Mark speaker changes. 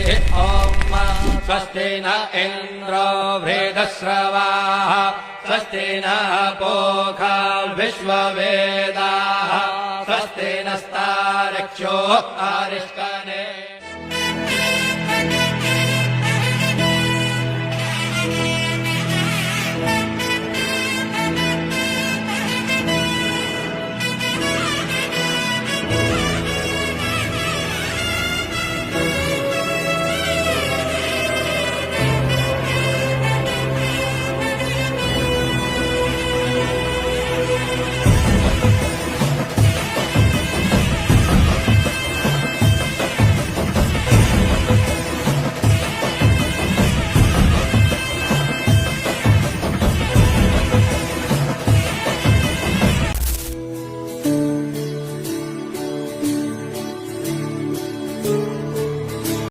Speaker 1: ॐ स्वस्ति न इन्द्रो वृद्धश्रवाः स्वस्ति नः पूषा विश्ववेदाः स्वस्ति नस्तार्क्ष्यो अरिष्टनेमिः